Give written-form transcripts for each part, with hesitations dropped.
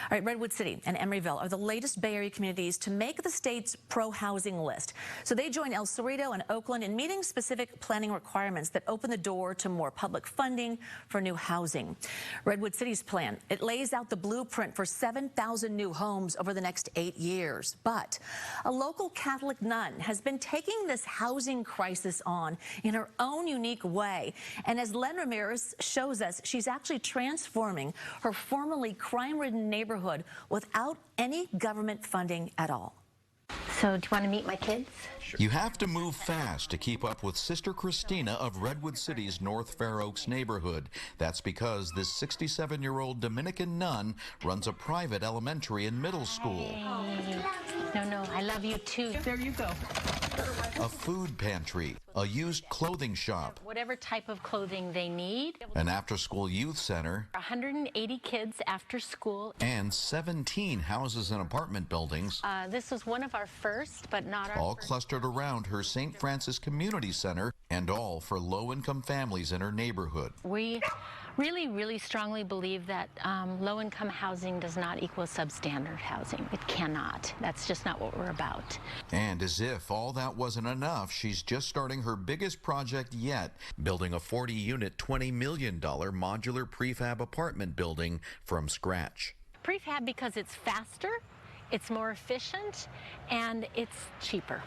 All right, Redwood City and Emeryville are the latest Bay Area communities to make the state's pro-housing list. So they join El Cerrito and Oakland in meeting specific planning requirements that open the door to more public funding for new housing. Redwood City's plan, it lays out the blueprint for 7,000 new homes over the next 8 years. But a local Catholic nun has been taking this housing crisis on in her own unique way. And as Len Ramirez shows us, she's actually transforming her formerly crime-ridden neighborhood without any government funding at all. So do you want to meet my kids? Sure. You have to move fast to keep up with Sister Christina of Redwood City's North Fair Oaks neighborhood. That's because this 67-year-old Dominican nun runs a private elementary and middle school. No, I love you too. There you go. A food pantry, a used clothing shop, whatever type of clothing they need, an after-school youth center, 180 kids after school, and 17 houses and apartment buildings. This was one of our first, but not our all first. Clustered around her St. Francis Community Center, and all for low-income families in her neighborhood. We really strongly believe that low-income housing does not equal substandard housing. It cannot. That's just not what we're about. And as if all that wasn't enough, she's just starting her biggest project yet, building a 40-unit, $20 million modular prefab apartment building from scratch. Prefab because it's faster, it's more efficient, and it's cheaper.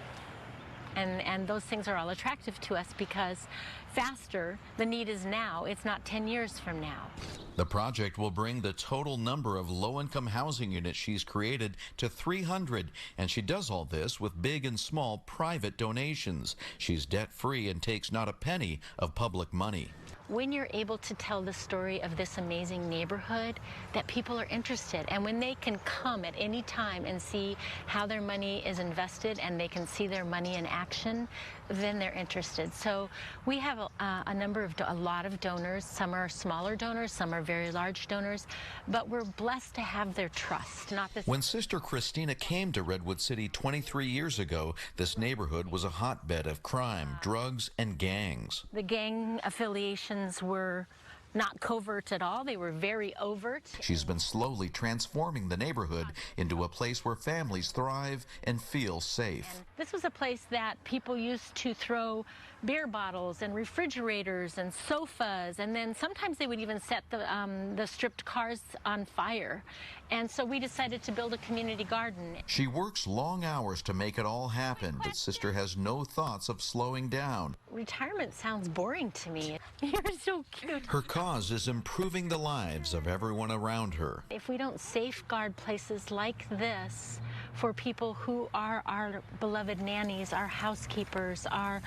And those things are all attractive to us because faster, the need is now, it's not 10 years from now. The project will bring the total number of low-income housing units she's created to 300, and she does all this with big and small private donations. She's debt-free and takes not a penny of public money. When you're able to tell the story of this amazing neighborhood, that people are interested, and when they can come at any time and see how their money is invested and they can see their money in action, then they're interested. So we have a lot of donors. Some are smaller donors, some are very large donors, but we're blessed to have their trust. When Sister Christina came to Redwood City 23 years ago, this neighborhood was a hotbed of crime, drugs, and gangs. The gang affiliations were not covert at all. They were very overt. She's been slowly transforming the neighborhood into a place where families thrive and feel safe. And this was a place that people used to throw beer bottles and refrigerators and sofas, and then sometimes they would even set the stripped cars on fire. And so we decided to build a community garden. She works long hours to make it all happen, but Sister has no thoughts of slowing down. Retirement sounds boring to me. You're so cute. Her cause is improving the lives of everyone around her. If we don't safeguard places like this for people who are our beloved nannies, our housekeepers, our,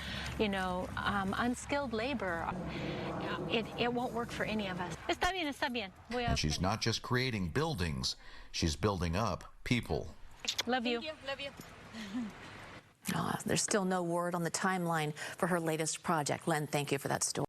unskilled labor, it won't work for any of us. Está bien, está bien. And she's not just creating buildings, she's building up people. Love you. Love you. There's still no word on the timeline for her latest project. Len, thank you for that story.